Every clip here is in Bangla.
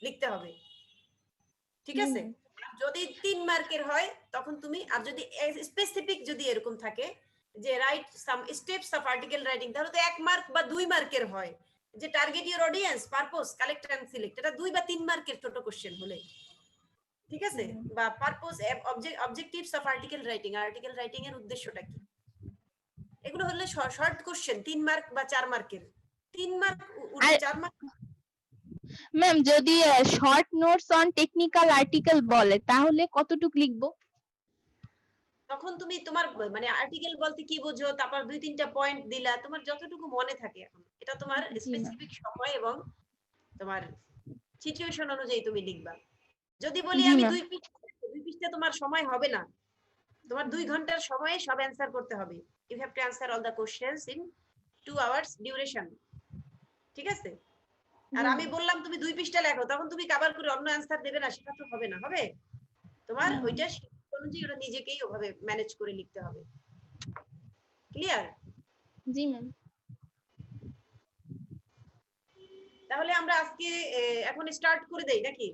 লিখতে হবে, ঠিক আছে? যদি 3 মার্কের হয় তখন তুমি, আর যদি স্পেসিফিক যদি এরকম থাকে যে write some steps of article writing, তাহলে তো 1 মার্ক বা 2 মার্কের হয়, যে target your audience, purpose, collect and select, এটা 2 বা 3 মার্কের ছোট কোশ্চেন হলে, ঠিক আছে? বা purpose, objectives of article writing, article writing এর উদ্দেশ্যটা কি, এগুলো হলে শর্ট কোশ্চেন 3 মার্ক বা 4 মার্কের, 3 মার্ক ঊর্ধ্বে 4 মার্ক। ম্যাম যদি short notes on technical article বলে তাহলে কতটুকু লিখবো? তখন তুমি তোমার মানে আর্টিকেল বলতে কি বোঝো, তারপর 2-3টা পয়েন্ট দিলা, তোমার যতটুকু মনে থাকে, এখন এটা তোমার স্পেসিফিক সময় এবং তোমার সিচুয়েশন অনুযায়ী তুমি লিখবা। যদি বলি জি আমি ম্যাম। 2 পৃষ্ঠা তোমার সময় হবে না, তোমার 2 ঘন্টার সময়ে সব অ্যান্সার করতে হবে, you have to answer all the questions in 2 hours duration, ঠিক আছে? আর আমি বললাম তুমি 2 পৃষ্ঠা লেখো, তখন তুমি কভার করে অন্য অ্যান্সার দেবে না, সেটা তো হবে না, হবে তোমার ওইটা অনুযায়ী ওটা নিজেকেই ওভাবে ম্যানেজ করে লিখতে হবে। ক্লিয়ার? জি ম্যাম। তাহলে আমরা আজকে এখন স্টার্ট করে দেই নাকি?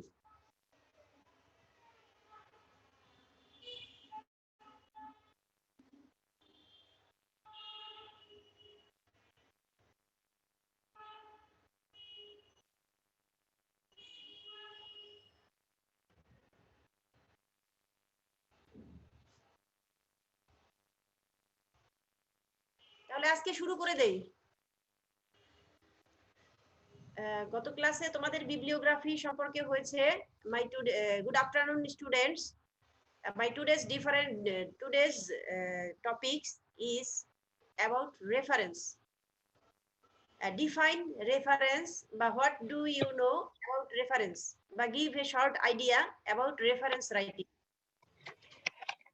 তাহলে আজকে শুরু করে দেই। গত ক্লাসে তোমাদের বিবলিওগ্রাফি সম্পর্কে হয়েছে। My today good afternoon students, my today's topics is about reference. Define reference, but what do you know about reference, but give a short idea about reference writing.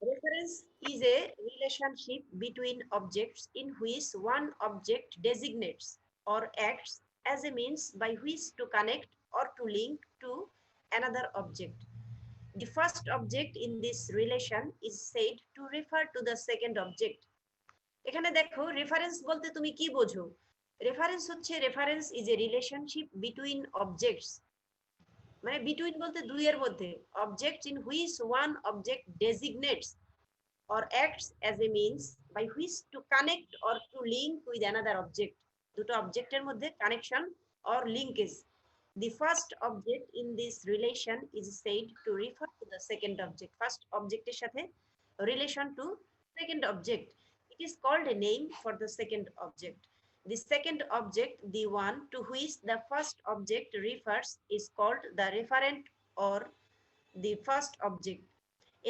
Reference is a relationship between objects in which one object designates or acts as a means by which to connect or to link to another object. The first object in this relation is said to refer to the second object. এখানে দেখো রেফারেন্স বলতে তুমি কি বোঝো? রেফারেন্স হচ্ছে, reference is a relationship between objects, মানে বিটুইন বলতে দুইয়ের মধ্যে, object in which one object ডেজিগনেটস or acts as a means by which to connect or to link with another object. দুটো অবজেক্টের মধ্যে connection or linkage. The first object in this relation is said to refer to the second object. First object এর সাথে relation to second object. It is called a name for the second object. The second object, the one to which the first object refers, is called the referent or the first object.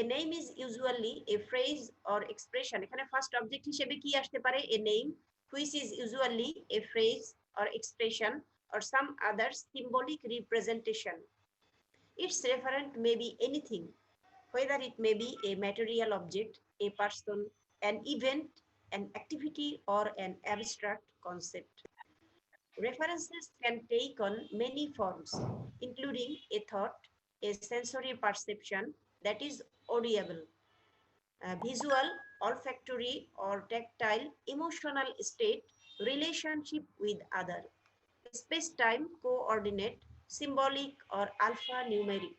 A name is usually a phrase or expression. এখানে ফার্স্ট অবজেক্ট হিসেবে কি আসতে পারে? A name which is usually a phrase or expression or some other symbolic representation. Its referent may be anything, whether it may be a material object, a person, an event, an activity, or an abstract concept. References can take on many forms, including a thought, a sensory perception that is audible, visual, olfactory, or tactile, emotional state, relationship with other, space-time coordinate, symbolic or alphanumeric,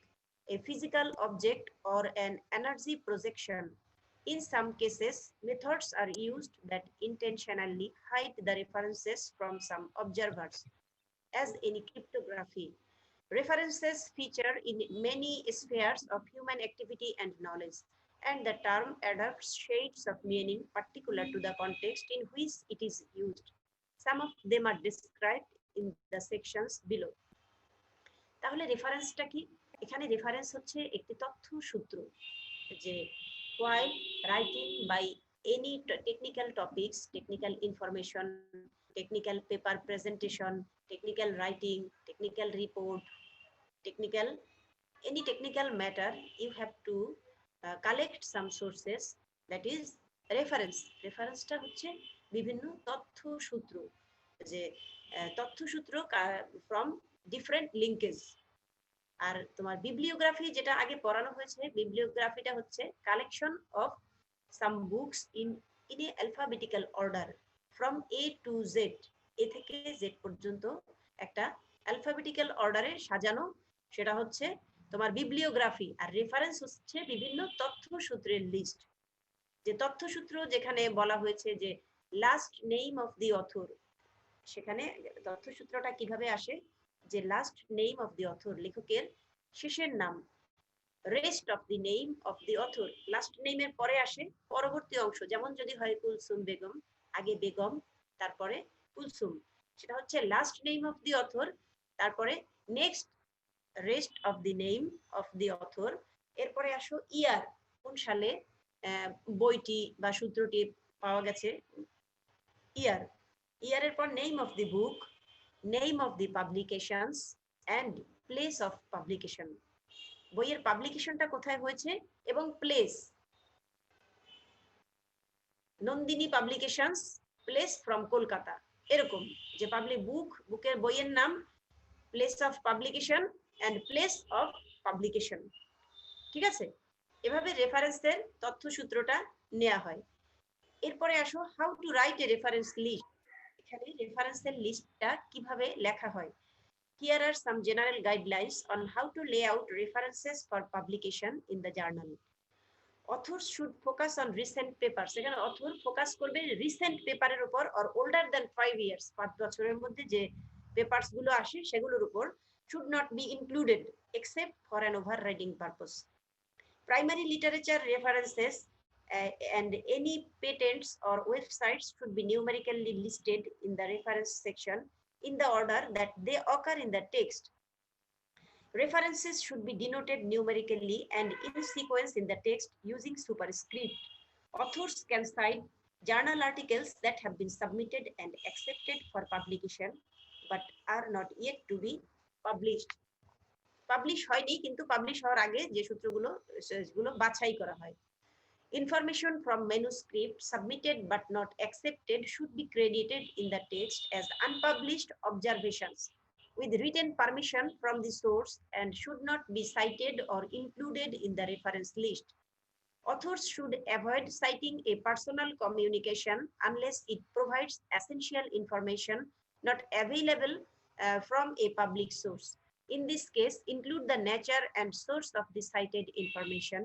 a physical object or an energy projection. In some cases, methods are used that intentionally hide the references from some observers, as in cryptography. References feature in many spheres of human activity and knowledge, and the term adopts shades of meaning particular to the context in which it is used. Some of them are described in the sections below. তাহলে রেফারেন্সটা কি? এখানে রেফারেন্স হচ্ছে একটি তথ্য সূত্র, যে while writing by any technical topics, technical information, technical paper presentation, technical writing, technical report, technical, any technical matter, you have to collect some sources, that is reference. রেফারেন্সটা হচ্ছে বিভিন্ন তথ্য সূত্র, যে তথ্য সূত্র from different linkage. আর তোমার বিবলিওগ্রাফি যেটা আগে পড়ানো হয়েছে, বিবলিওগ্রাফিটা হচ্ছে collection of some books in a alphabetical order from A to Z, A থেকে জেড পর্যন্ত একটা অ্যালফাবেটিক্যাল অর্ডারে সাজানো সেটা হচ্ছে তোমার বিবলিওগ্রাফি, আর রেফারেন্স হচ্ছে বিভিন্ন তথ্যসূত্রের লিস্ট। যে তথ্যসূত্র যেখানে বলা হয়েছে যে last name of the author, সেখানে তথ্যসূত্রটা কিভাবে আসে, যে last name of the author, লেখকের শেষের নাম, rest of the name of the author, last নেমের পরে আসে পরবর্তী অংশ, যেমন যদি হয় কুলসুম বেগম, আগে বেগম তারপরে কুলসুম, সেটা হচ্ছে last name of the author, তারপরে next rest of the name of the author, এরপরে আসো ইয়ার, কোন সালে বইটি বা সূত্রটি পাওয়া গেছে, ইয়ার, ইয়ারের পর name of the book, name of the publications and place of publication, বইয়ের পাবলিকেশনটা কোথায় হয়েছে এবং place, Nandini publications, place from Kolkata, এরকম যে বুকের বইয়ের নাম, place of publication and place of publication. ঠিক আছে, এভাবে রেফারেন্সের তথ্যসূত্রটা নেওয়া হয়। এরপরে আসো how to write a reference list, এখানে রেফারেন্সের লিস্টটা কিভাবে লেখা হয়। Here are some general guidelines on how to lay out references for publication in the journal. Authors should focus on recent papers. এখানে author focus করবে recent পেপারের উপর, or older than 5 years, 5 বছরের মধ্যে যে পেপারস গুলো আসে সেগুলোর উপর, should not be included except for an overriding purpose. Primary literature references and any patents or websites should be numerically listed in the reference section in the order that they occur in the text. References should be denoted numerically and in sequence in the text using superscript. Authors can cite journal articles that have been submitted and accepted for publication but are not yet to be published. Publish হয়নি কিন্তু পাবলিশ হওয়ার আগে যে সূত্রগুলো সেগুলো বাছাই করা হয়। Information from manuscript submitted but not accepted should be credited in the text as unpublished observations with written permission from the source and should not be cited or included in the reference list. Authors should avoid citing a personal communication unless it provides essential information not available from a public source. In this case, include the nature and source of the cited information,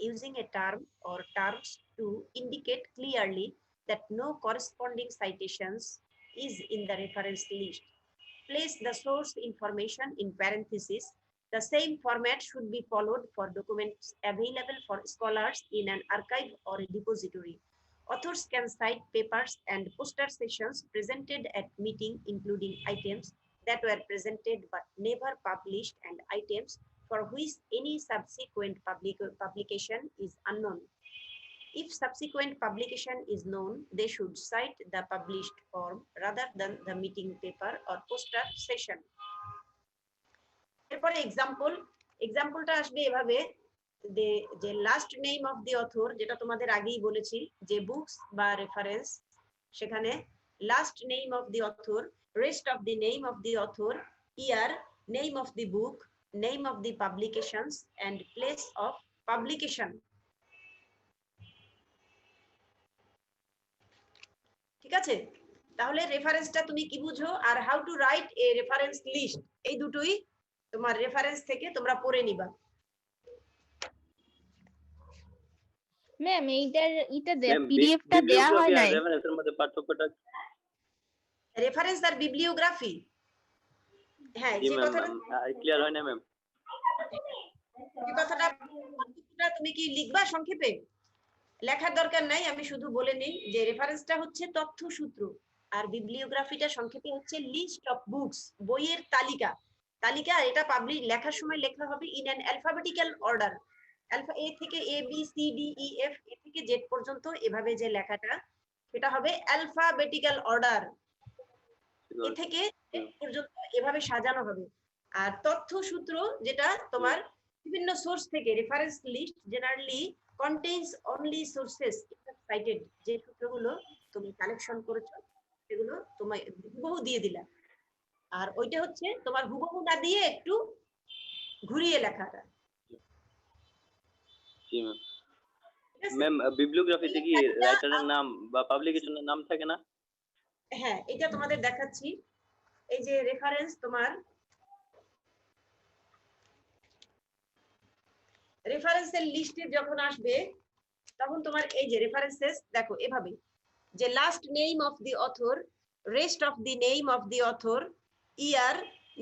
using a term or terms to indicate clearly that no corresponding citations is in the reference list. Place the source information in parentheses. The same format should be followed for documents available for scholars in an archive or a depository. Authors can cite papers and poster sessions presented at meeting, including items that were presented but never published and items for which any subsequent publication is unknown. If subsequent publication is known, they should cite the published form rather than the meeting paper or poster session. এরপরে এক্সাম্পলটা আসবে এভাবে, যে last name of the author, যেটা তোমাদের আগেই বলেছি যে বুকস বা রেফারেন্স, সেখানে last name of the author, rest of the name of the author, year, name of the book, name of the publications and place of publication. ঠিক আছে, তাহলে রেফারেন্সটা তুমি কি বুঝো, আর how to write a reference list, এই দুটোই তোমার রেফারেন্স থেকে তোমরা পড়ে নিবা। ম্যাম এটা পিডিএফটা দেয়া হয় নাই। রেফারেন্সের মধ্যে পার্থক্যটা, রেফারেন্স আর বিবলিওগ্রাফি, হ্যাঁ যে কথাটা ক্লিয়ার হয় না ম্যাম, যে কথাটা তুমি কি লিখবা সংক্ষেপে? লেখার দরকার নাই, আমি শুধু বলে নিই যে রেফারেন্সটা হচ্ছে তথ্যসূত্র, আর বিবলিওগ্রাফিটা সংক্ষেপে হচ্ছে লিস্ট অফ বুকস, বইয়ের তালিকা। এটা পাবলিশ লেখার সময় লেখা হবে in an alphabetical order, A থেকে A B C D E F, A থেকে জেড পর্যন্ত, এভাবে যে লেখাটা সেটা হবে অ্যালফাবেটিক্যাল অর্ডার, এ থেকে জেড পর্যন্ত এভাবে সাজানো হবে। আর তথ্যসূত্র যেটা তোমার বিভিন্ন সোর্স থেকে, reference list generally contains only sources cited, যে সূত্রগুলো তুমি কালেকশন করেছো সেগুলো তোমায় হুবহু দিয়ে দিলা, আর ওইটা হচ্ছে তোমার হুবহু না দিয়ে একটু ঘুরিয়ে লেখাটা। জি ম্যাম। ম্যাম বিবলিওগ্রাফিতে কি রাইটারের নাম বা পাবলিকেশনের নাম থাকে না? হ্যাঁ, এটা তোমাদের দেখাচ্ছি। এই যে রেফারেন্স তোমার রেফারেন্সের লিস্টে যখন আসবে তখন তোমার এই যে রেফারেন্সেস দেখো এভাবে যে last name of the author, rest of the name of the author, year,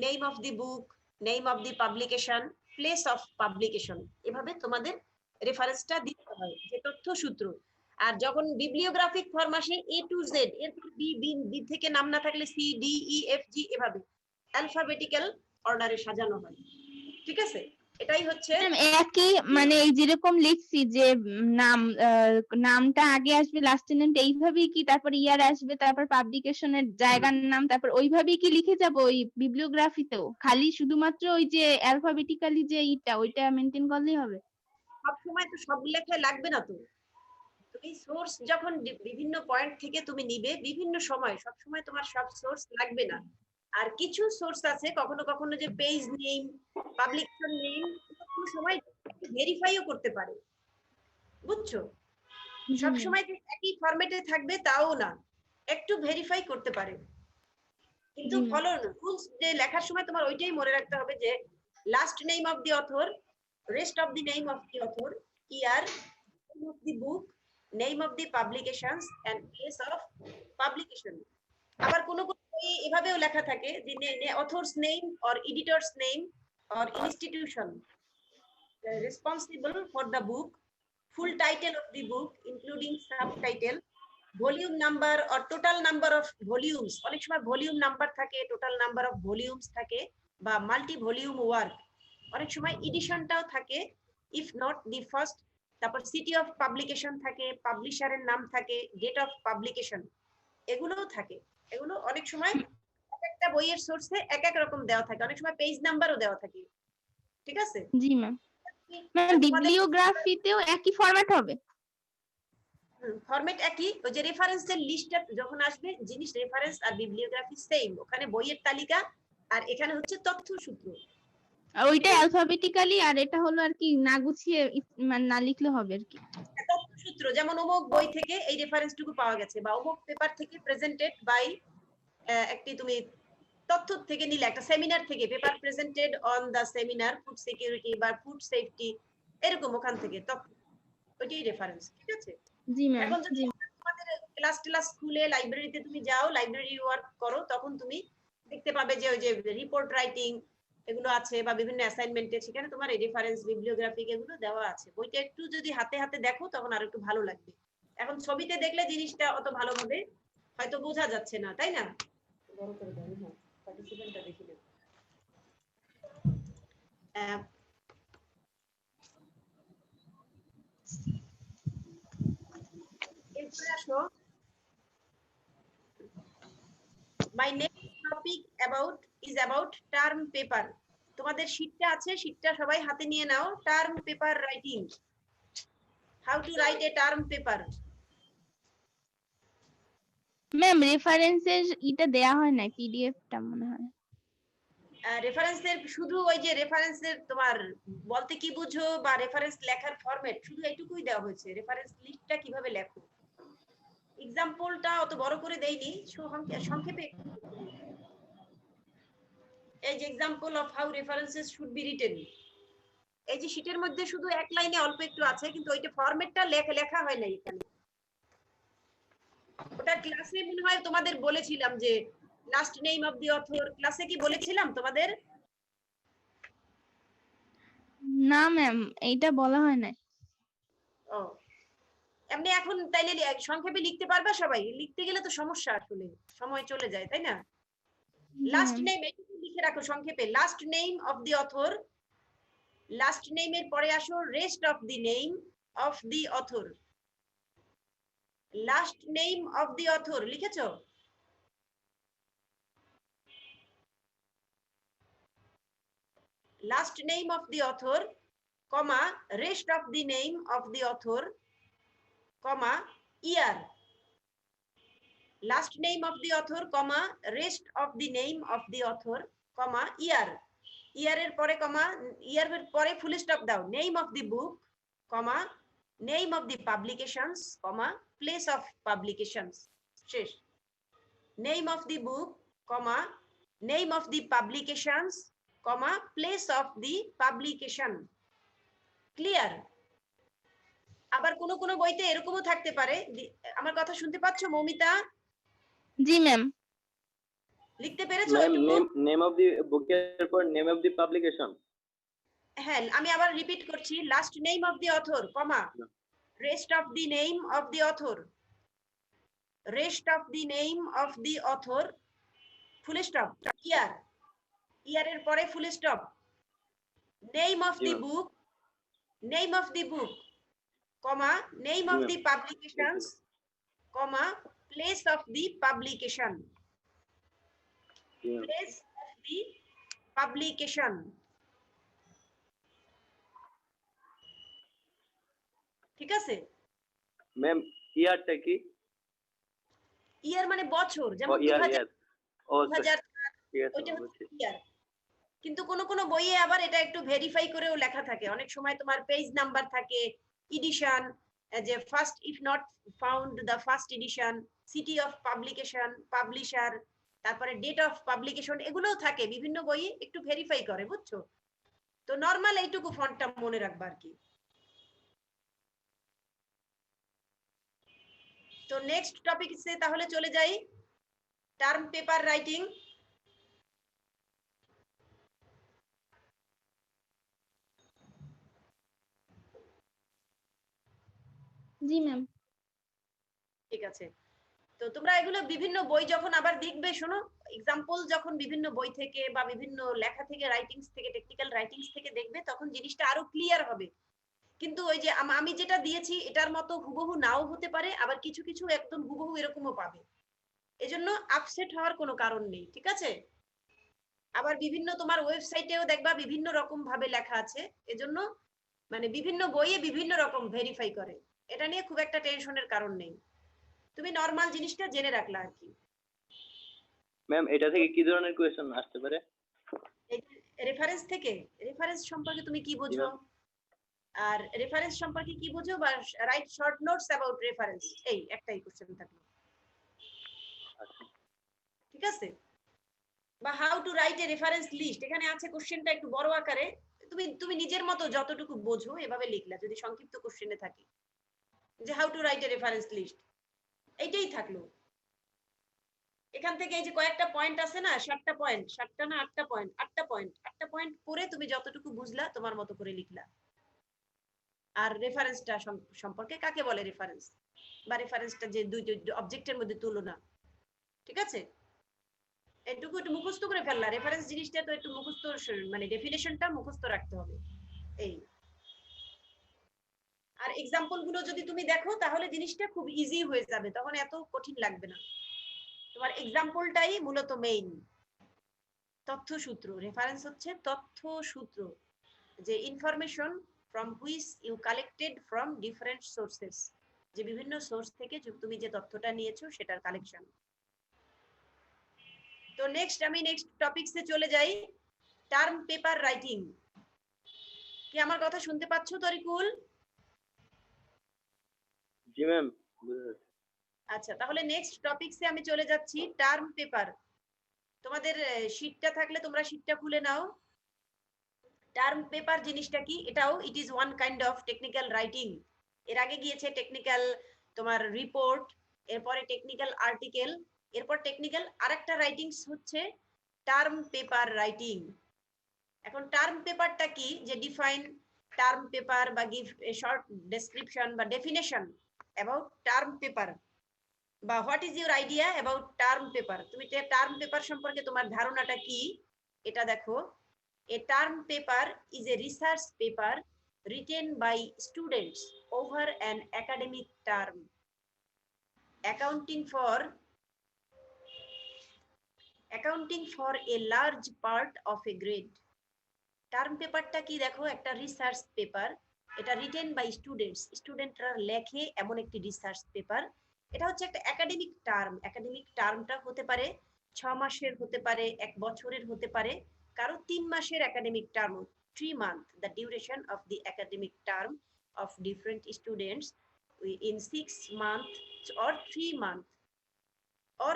name of the book, name of the publication, place of publication, এভাবে তোমাদের রেফারেন্সটা দিতে হয় যে তথ্যসূত্র। আর যখন বিবলিওগ্রাফিক ফর্ম আসে এ টু জেড, এরপর বি, বি থেকে নাম না থাকলে সি, ডি, ই, এফ, জি, এভাবে অ্যালফাবেটিক্যাল অর্ডারে সাজানো হয়। ঠিক আছে, এটাই হচ্ছে ম্যাম একই মানে এই যেরকম লিখছি যে নাম নামটা আগে আসবে লাস্ট নেম এইভাবেই কি, তারপর ইয়ার আসবে, তারপর পাবলিকেশনের জায়গার নাম, তারপর ওইভাবেই কি লিখে যাব ওই বিবলিওগ্রাফিতেও, খালি শুধুমাত্র ওই যে অ্যালফাবেটিক্যালি যে ইটা ওইটা মেনটেন করলেই হবে? সবসময় তো সব লেখায় লাগবে না তো। তুমি সোর্স যখন বিভিন্ন পয়েন্ট থেকে তুমি নিবে বিভিন্ন সময়, সব সময় তোমার সব সোর্স লাগবে না। আর কিছু সোর্স আছে কখনো কখনো যে পেজ নেম, পাবলিকেশন নেম, কোনো সময় ভেরিফাইও করতে পারে, বুঝছো? সব সময় যে একই ফরম্যাটে থাকবে তাও না, একটু ভেরিফাই করতে পারে। কিন্তু জি, ma'am. ফলো রুলস যে লেখার সময় তোমার ওইটাই মনে রাখতে হবে যে last name of the author, rest of the name of the author, year, name of the book, name of the publications and place of publication. আবার কোনো কোনো বইয়ে এভাবেও লেখা থাকে যে author's name or editor's name or institution responsible for the book, full title of the book including subtitle, volume number or total number of volumes, অনেক সময় ভলিউম নাম্বার থাকে, টোটাল নাম্বার অফ ভলিউমস থাকে, বা মাল্টি ভলিউম ওয়ার্ক, অনেক সময় এডিশনটাও থাকে, ইফ নট দি ফার্স্ট, তারপর সিটি অফ পাবলিকেশন থাকে, পাবলিশারের নাম থাকে, ডেট অফ পাবলিকেশন, এগুলোও থাকে। এগুলো অনেক সময় একটা বইয়ের সোর্সে এক এক রকম দেওয়া থাকে, অনেক সময় পেজ নাম্বারও দেওয়া থাকে। ঠিক আছে, জি ম্যাম। ম্যাম তোমাদের বিবলিওগ্রাফিতেও একই ফরম্যাট হবে? ফরম্যাট একই, ওই যে রেফারেন্সের লিস্টটা যখন আসবে, জিনিস রেফারেন্স আর বিবলিওগ্রাফি সেম, ওখানে বইয়ের তালিকা আর এখানে হচ্ছে তথ্যসূত্র। আর ওইটা অ্যালফাবেটিক্যালি, আর এটা হলো আর কি না গুছিয়ে মানে না লিখলে হবে আর কি। তথ্যসূত্র যেমন অমুক বই থেকে এই রেফারেন্সটুকু পাওয়া গেছে, বা অমুক পেপার থেকে প্রেজেন্টেড বাই, একটি তুমি তথ্য থেকে নিলে, একটা সেমিনার থেকে paper presented on the seminar food security বা ফুড সেফটি, এরকম ওখান থেকে তথ্য, ওইটাই রেফারেন্স। ঠিক আছে, জি ম্যাম। এখন যদি জি তোমাদের ক্লাস স্কুলে লাইব্রেরিতে তুমি যাও, লাইব্রেরি ওয়ার্ক করো, তখন তুমি দেখতে পাবে যে ওই যে রিপোর্ট রাইটিং এগুলো আছে, বা বিভিন্ন অ্যাসাইনমেন্টে সেখানে তোমার এই রেফারেন্স বিবলিওগ্রাফিক এগুলো দেওয়া আছে। বইটা একটু যদি হাতে হাতে দেখো তখন আর একটু ভালো লাগবে। এখন ছবিতে দেখলে জিনিসটা অত ভালোভাবে হয়তো বোঝা যাচ্ছে না, তাই না? বড় করে দাও, হ্যাঁ, পার্টিসিপেন্টটা দেখি না। এরপরে আসো, my next topic is about term paper. তোমাদের শীটটা আছে, শীটটা সবাই হাতে নিয়ে নাও। Term paper writing, how to write a term paper. Ma'am রেফারেন্সের এটা দেয়া হয় না, পিডিএফটা মনে হয়। রেফারেন্সের শুধু ওই যে রেফারেন্সের তোমার বলতে কি বুঝো, বা রেফারেন্স লেখার ফরম্যাট, শুধু এইটুকুই দেওয়া হয়েছে, রেফারেন্স লিস্টটা কিভাবে লেখো। এক্সাম্পলটা অত বড় করে দেইনি, সংক্ষেপে। এই যে example of how references should be written, এই যে শীটের মধ্যে শুধু এক লাইনে অল্প একটু আছে, কিন্তু ওইটা ফরম্যাটটা লেখা হয় না এখানে। ওটা ক্লাসে মনে হয় তোমাদের বলেছিলাম যে last name of the author, ক্লাসে কি বলেছিলাম তোমাদের? না ম্যাম, এইটা বলা হয় না। ও, এমনি এখন তাইলে সংক্ষেপে লিখতে পারবা সবাই? লিখতে গেলে তো সমস্যা, আসলে সময় চলে যায়, তাই না? লাস্ট নেম এটুকু লিখে রাখো সংক্ষেপে, last name of the author, last নেমের পরে আসো rest of the name of the author, last name of the author লিখেছো? last name of the author, comma, rest of the name of the author, comma, year, last name of the author, comma, rest of the name of the author, comma, year, year এর পরে comma, year এর পরে full stop দাও, name of the book, comma, name of the publications, comma, place of publications, শেষ। name of the book, comma, name of the publications, comma, place of the publication, clear? আবার কোন কোন বইতে এরকমও থাকতে পারে, আমার কথা শুনতে পাচ্ছ মৌমিতা? জি ম্যাম। লিখতে পেরেছো ম্যাম এটুকু? নেম অফ দি বুকের পর নেম অফ দি পাবলিকেশন। হ্যাঁ, আমি আবার রিপিট করছি, last name of the author, comma, rest of the name of the author, rest of the name of the author, full stop, year, ইয়ারের পরে ফুল স্টপ, নেম অফ জি the ma'am. Book, name of the book, comma, name জি of ma'am. The publications, comma, place of the publication, জি ma'am. Place of the publication. ঠিক আছে? ম্যাম ইয়ারটা কি? ইয়ার মানে বছর, ও যেমন ইয়ার 2000, ইয়ার। ও সরি, 2000, ঠিক আছে ওইটা ম্যাম, হচ্ছে বুঝছি। ইয়ার। কিন্তু কোন কোন বইয়ে আবার এটা একটু ভেরিফাই করেও লেখা থাকে, অনেক সময় তোমার পেজ নাম্বার থাকে, এডিশন, যে first if not found the first addition, city of publication, publisher, তারপরে ডেট অফ পাবলিকেশন, এগুলোও থাকে বিভিন্ন বইয়ে, একটু ভেরিফাই করে, বুঝছো? তো নরমাল এইটুকু ফন্টটা মনে রাখবা আর কি। তো নেক্সট টপিকসে তাহলে চলে যাই, টার্ম পেপার রাইটিং। জি ম্যাম। ঠিক আছে, তো তোমরা এগুলো বিভিন্ন বই যখন আবার দেখবে, শোনো, এক্সাম্পল যখন বিভিন্ন বই থেকে বা বিভিন্ন লেখা থেকে, রাইটিংস থেকে, টেকনিক্যাল রাইটিংস থেকে দেখবে, তখন জিনিসটা আরো ক্লিয়ার হবে। কিন্তু ওই যে আমি যেটা দিয়েছি এটার মতো হুবহু নাও হতে পারে, আবার কিছু কিছু একদম হুবহু এরকমও পাবে, এজন্য আপসেট হওয়ার কোনো কারণ নেই, ঠিক আছে? আবার বিভিন্ন তোমার ওয়েবসাইটেও দেখবা বিভিন্ন রকম ভাবে লেখা আছে, এজন্য মানে বিভিন্ন বইয়ে বিভিন্ন রকম ভেরিফাই করে, এটা নিয়ে খুব একটা টেনশনের কারণ নেই, তুমি নরমাল জিনিসটা জেনে রাখলা আর কি। ম্যাম এটা থেকে কি ধরনের কোয়েশ্চেন আসতে পারে? রেফারেন্স থেকে, রেফারেন্স সম্পর্কে তুমি কি জি বোঝো, ম্যাম। আর রেফারেন্স সম্পর্কে কি বোঝো, বা write short notes about reference, এই একটাই কোশ্চেন থাকলো, আচ্ছা। ঠিক আছে? বা how to write a reference list, এখানে আছে কোশ্চেনটা একটু বড় আকারে, তুমি তুমি নিজের মতো যতটুকু বোঝো এভাবে লিখলা, যদি সংক্ষিপ্ত কোশ্চেনে থাকে যে how to write a reference list, এইটাই থাকলো। এখান থেকে এই যে কয়েকটা পয়েন্ট আছে না, 7টা পয়েন্ট, 7টা না 8টা পয়েন্ট, 8টা পয়েন্ট, 8টা পয়েন্ট পড়ে তুমি যতটুকু বুঝলা তোমার মতো করে লিখলা। আর রেফারেন্সটা সম্পর্কে কাকে বলে রেফারেন্স, বা রেফারেন্সটা যে দুই অবজেক্টের মধ্যে তুলনা, ঠিক আছে? এটুকু একটু মুখস্থ করে ফেললা, রেফারেন্স জিনিসটা তো একটু মুখস্থ, মানে ডেফিনেশনটা মুখস্থ রাখতে হবে, এই। আর এক্সাম্পল গুলো যদি তুমি দেখো তাহলে জিনিসটা খুব ইজি হয়ে যাবে, তখন এত কঠিন লাগবে না, তোমার এক্সাম্পলটাই মূলত মেইন। তথ্যসূত্র, রেফারেন্স হচ্ছে তথ্যসূত্র, যে information from which you collected from different sources, যে বিভিন্ন সোর্স থেকে তুমি যে তথ্যটা নিয়েছো সেটার কালেকশন। তো নেক্সট আমি নেক্সট টপিকসে চলে যাই, টার্ম পেপার রাইটিং। কি আমার কথা শুনতে পাচ্ছো তরিকুল? জি ম্যাম। আচ্ছা, তাহলে নেক্সট টপিকসে আমি চলে যাচ্ছি, টার্ম পেপার। তোমাদের শীটটা থাকলে তোমরা শীটটা খুলে নাও। টার্ম পেপার জিনিসটা কি, এটাও it is one kind of technical writing. এর আগে গিয়েছে টেকনিক্যাল তোমার রিপোর্ট, এরপরে টেকনিক্যাল আর্টিকেল, এরপর টেকনিক্যাল আরেকটা রাইটিংস হচ্ছে টার্ম পেপার রাইটিং। এখন টার্ম পেপারটা কি, যে ডিফাইন টার্ম পেপার বা গিভ এ শর্ট ডেসক্রিপশন বা ডেফিনেশন অ্যাবাউট টার্ম পেপার, বা what is your idea about term paper, তুমি টার্ম পেপার সম্পর্কে তোমার ধারণাটা কি, এটা দেখো। A term paper is a research paper written by students over an academic term, accounting for a large part of a grade. Term পেপারটা কি দেখো, একটা রিসার্চ পেপার, এটা রিটেন বাই স্টুডেন্টস, স্টুডেন্টরা লেখে এমন একটি রিসার্চ পেপার। এটা হচ্ছে একটা একাডেমিক টার্ম, একাডেমিক টার্মটা হতে পারে 6 মাসের, হতে পারে 1 বছরের, হতে পারে কারো 3 মাসের academic term, 3 month, the duration of the academic term of different students in 6 months or 3 months, or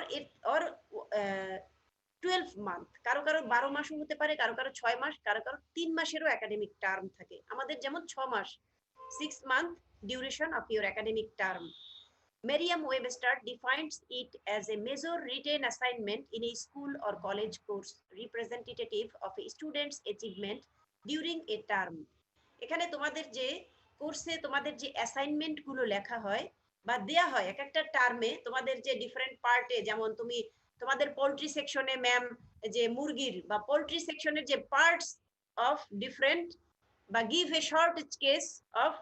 12 month, কারো কারো 12 মাসও হতে পারে, কারো কারো 6 মাস, কারো কারো 3 মাসেরও একাডেমিক টার্ম থাকে। আমাদের যেমন 6 মাস, 6 month duration of your academic term. Merriam-Webster defines it as a major written assignment in a school or college course representative of a student's achievement during a term. এখানে তোমাদের যে কোর্সে তোমাদের যে অ্যাসাইনমেন্ট গুলো লেখা হয় বা দেয়া হয় এক একটা টার্মে, তোমাদের যে ডিফারেন্ট পার্টে, যেমন তুমি তোমাদের পোল্ট্রি সেকশনে ম্যাম যে মুরগির বা পোল্ট্রি সেকশনের যে পার্টস অফ ডিফারেন্ট বা give a short case of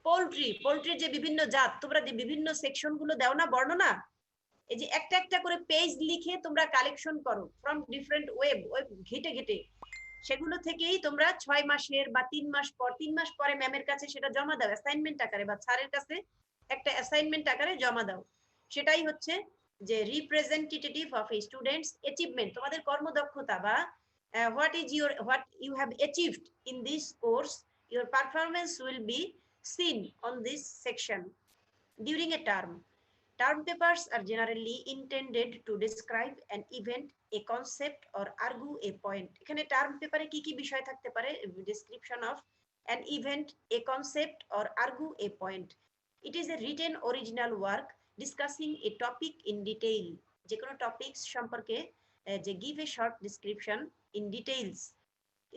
পোল্ট্রির যে বিভিন্ন জাত, তোমরা যে বিভিন্ন সেকশন গুলো দাও না বর্ণনা, এই যে একটা একটা করে পেজ লিখে তোমরা কালেকশন করো ফ্রম ডিফারেন্ট ওয়েব ঘেটে ঘেটে, সেগুলো থেকেই তোমরা 6 মাসের বা 3 মাস পর, 3 মাস পরে ম্যামের কাছে সেটা জমা দাও অ্যাসাইনমেন্ট আকারে, বা স্যারের কাছে একটা অ্যাসাইনমেন্ট আকারে জমা দাও। সেটাই হচ্ছে যে representative of A students achievement, তোমাদের কর্মদক্ষতা বা what you have achieved in this course, your performance will be seen on this section during a term. Term papers are generally intended to describe an event, a concept, or argue a point. এখানে টার্ম পেপারে কি কি বিষয় থাকতে পারে? Description of an event, a concept, or argue a point. It is a written original work discussing a topic in detail. যে কোনো টপিকস সম্পর্কে যে give a short description in details,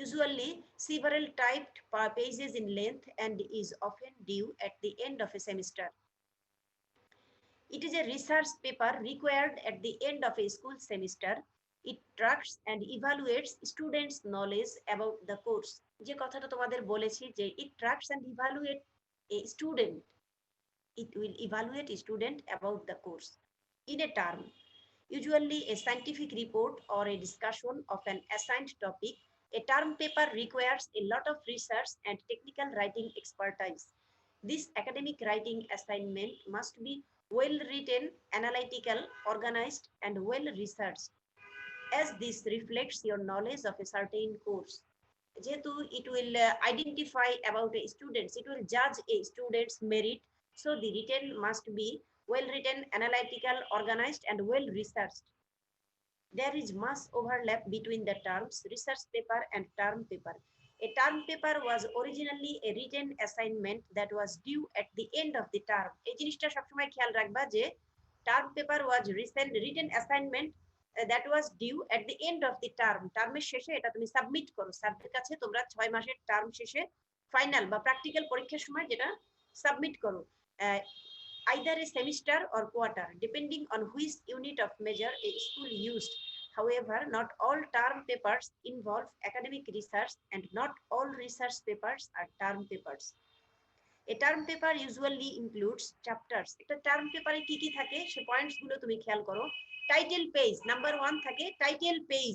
usually several typed pages in length, and is often due at the end of a semester. It is a research paper required at the end of a school semester. It tracks and evaluates students' knowledge about the course. যে কথাটা তোমাদের বলেছি যে it tracks and evaluates a student. It will evaluate a student about the course in a term. Usually a scientific report or a discussion of an assigned topic. A term paper requires a lot of research and technical writing expertise. This academic writing assignment must be well written, analytical, organized, and well researched, as this reflects your knowledge of a certain course. যেহেতু it will identify about a student, it will judge a student's merit, so the written must be well written, analytical, organized, and well researched. There is much overlap between the terms research paper and term paper. A term paper was originally a written assignment that was due at the end of the term. এই জিনিসটা সবসময় খেয়াল রাখবা যে term paper was written assignment that was due at the end of the term. টার্মের শেষে এটা তুমি সাবমিট করো স্যারদের কাছে, তোমরা 6 মাসের টার্ম শেষে ফাইনাল বা প্র্যাকটিক্যাল পরীক্ষার সময় যেটা সাবমিট করো, either a semester or quarter, depending on which unit of measure a school used. However, not all term papers involve academic research, and not all research papers are term papers. A term paper usually includes chapters. একটা term paper-এ কি কি থাকে সে পয়েন্টস গুলো তুমি খেয়াল করো। টাইটেল পেজ নাম্বার 1 থাকে, টাইটেল পেজ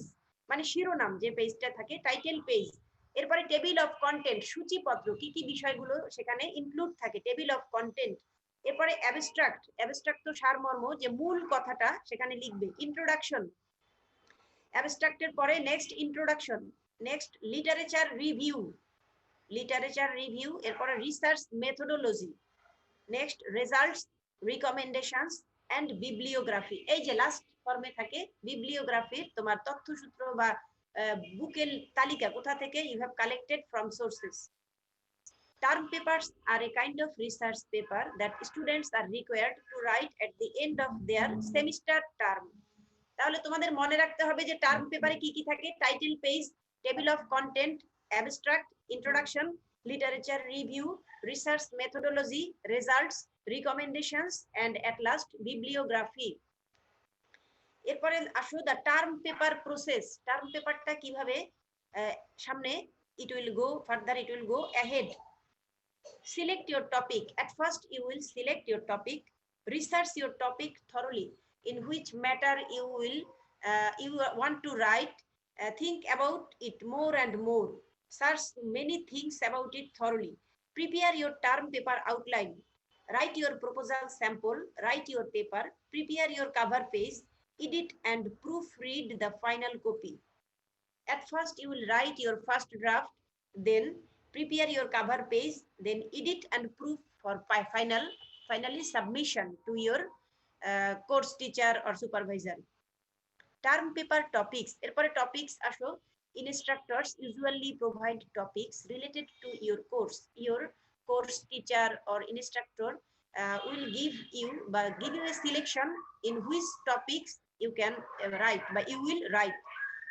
মানে শিরোনাম যে পেজটা থাকে, টাইটেল পেজ। এরপরে টেবিল অফ কন্টেন্ট, সূচিপত্র, কি কি বিষয়গুলো সেখানে ইনক্লুড থাকে, টেবিল অফ কন্টেন্ট। এরপরে অ্যাবস্ট্রাক্ট, অ্যাবস্ট্রাক্ট তো সারমর্ম, যে মূল কথাটা সেখানে লিখবে। ইন্ট্রোডাকশন, অ্যাবস্ট্রাক্টের পরে next introduction, next literature review, literature review, এরপরে research methodology, next results, recommendations and bibliography. এই যে লাস্ট ফর্মে থাকে বিবলিওগ্রাফির তোমার তথ্যসূত্র বা বুকের তালিকা, কোথা থেকে you have collected from sources. Term papers are a kind of research paper that students are required to write at the end of their semester term. তাহলে তোমাদের মনে রাখতে হবে যে টার্ম পেপারে কি কি থাকে, title page, table of content, abstract, introduction, literature review, research methodology, results, recommendations and at last bibliography. এরপরে আসো the term paper process. Term পেপারটা কিভাবে সামনে, it will go further, it will go ahead. Select your topic. At first you will select your topic, research your topic thoroughly, in which matter you want to write, think about it more and more, search many things about it thoroughly, prepare your term paper outline, write your proposal sample, write your paper, prepare your cover page, edit and proofread the final copy. At first you will write your first draft, then prepare your cover page, then edit and proof for finally submission to your course teacher or supervisor. Term paper topics, এরপরে টপিক্স আসো। Instructors usually provide topics related to your course. Your course teacher or instructor will give you a selection in which topics you can write, but you will write.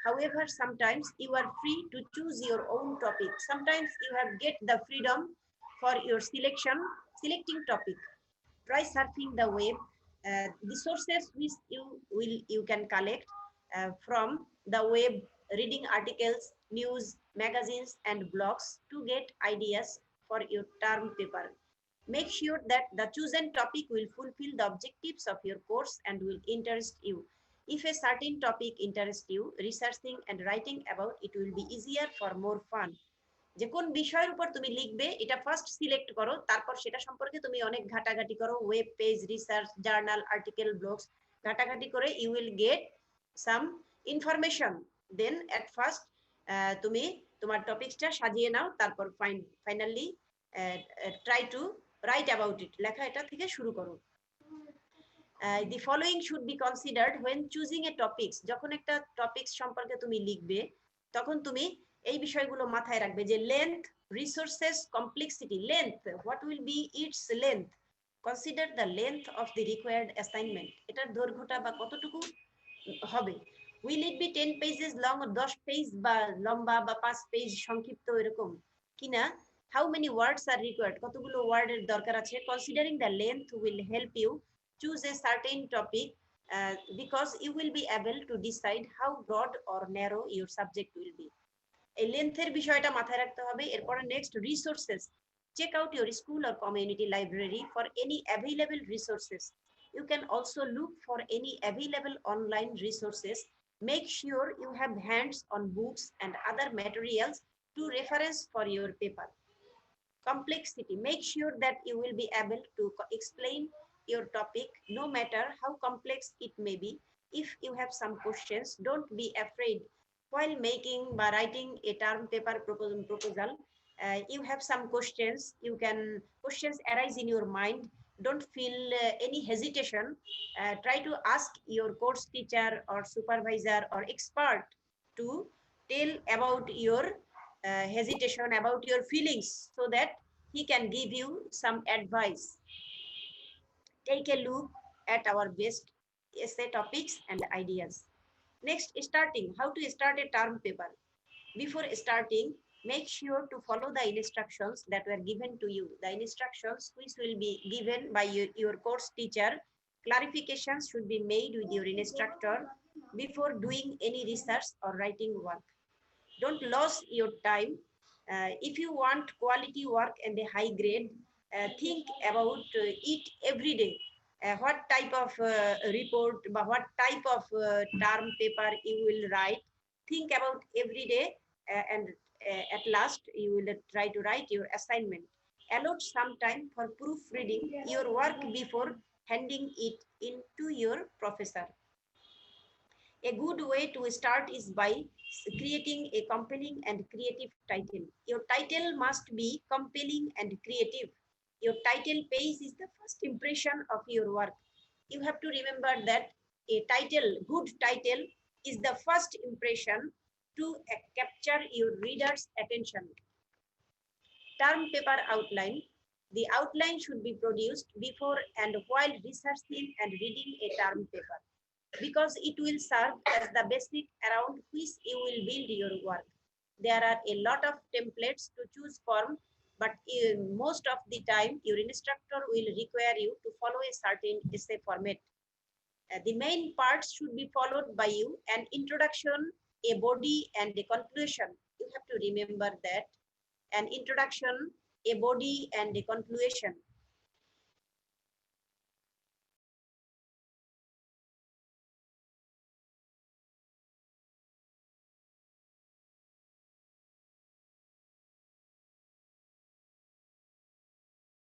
However, sometimes you are free to choose your own topic. Sometimes you have get the freedom for your selecting topic. Try surfing the web. The sources which you can collect from the web, reading articles, news, magazines, and blogs to get ideas for your term paper. Make sure that the chosen topic will fulfill the objectives of your course and will interest you. If a certain topic interests you, researching and writing about it will be easier for more fun. যে কোন বিষয়ের উপর তুমি লিখবে এটা ফার্স্ট সিলেক্ট করো, তারপর সেটা সম্পর্কে তুমি অনেক ঘাটাঘাটি করো, web page, research, journal, article, blogs ঘাটাঘাটি করে you will get some information. Then at first তুমি তোমার টপিকসটা সাজিয়ে নাও, তারপর finally try to write about it, লেখা এটা থেকে শুরু করো। The following should be considered when choosing a topics. যখন একটা টপিকস সম্পর্কে তুমি লিখবে তখন তুমি এই বিষয়গুলো মাথায় রাখবে যে length, resources, complexity. Length, what will be its length? Consider the length of the required assignment. এটার দৈর্ঘ্যটা বা কতটুকু হবে। Will it be 10 pages long or 10 page বা লম্বা বা 5 পেজ সংক্ষিপ্ত এরকম কিনা? How many words are required? কতগুলো ওয়ার্ডের দরকার আছে? Considering the length will help you choose a certain topic because you will be able to decide how broad or narrow your subject will be. এই লেন্থের বিষয়টা মাথায় রাখতে হবে। এরপরে next resources. Check out your school or community library for any available resources. You can also look for any available online resources. Make sure you have hands on books and other materials to reference for your paper. Complexity. Make sure that you will be able to explain your topic no matter how complex it may be. If you have some questions, don't be afraid. While making by writing a term paper proposal, you have some questions. Questions arise in your mind. Don't feel any hesitation. Try to ask your course teacher or supervisor or expert to tell about your hesitation, about your feelings, so that he can give you some advice. Take a look at our best essay topics and ideas. Next, starting. How to start a term paper. Before starting, make sure to follow the instructions that were given to you. The instructions which will be given by your course teacher. Clarifications should be made with your instructor before doing any research or writing work. Don't lose your time. If you want quality work and a high grade, think about it every day. What type of report, what type of term paper you will write. Think about every day, and at last you will try to write your assignment. Allot some time for proofreading your work before handing it in to your professor. A good way to start is by creating a compelling and creative title. Your title must be compelling and creative. Your title page is the first impression of your work. You have to remember that a title, good title, is the first impression to capture your reader's attention. Term paper outline. The outline should be produced before and while researching and reading a term paper, because it will serve as the basic around which you will build your work. There are a lot of templates to choose from, but most of the time your instructor will require you to follow a certain essay format. The main parts should be followed by you: an introduction, a body, and a conclusion. You have to remember that: an introduction, a body, and a conclusion.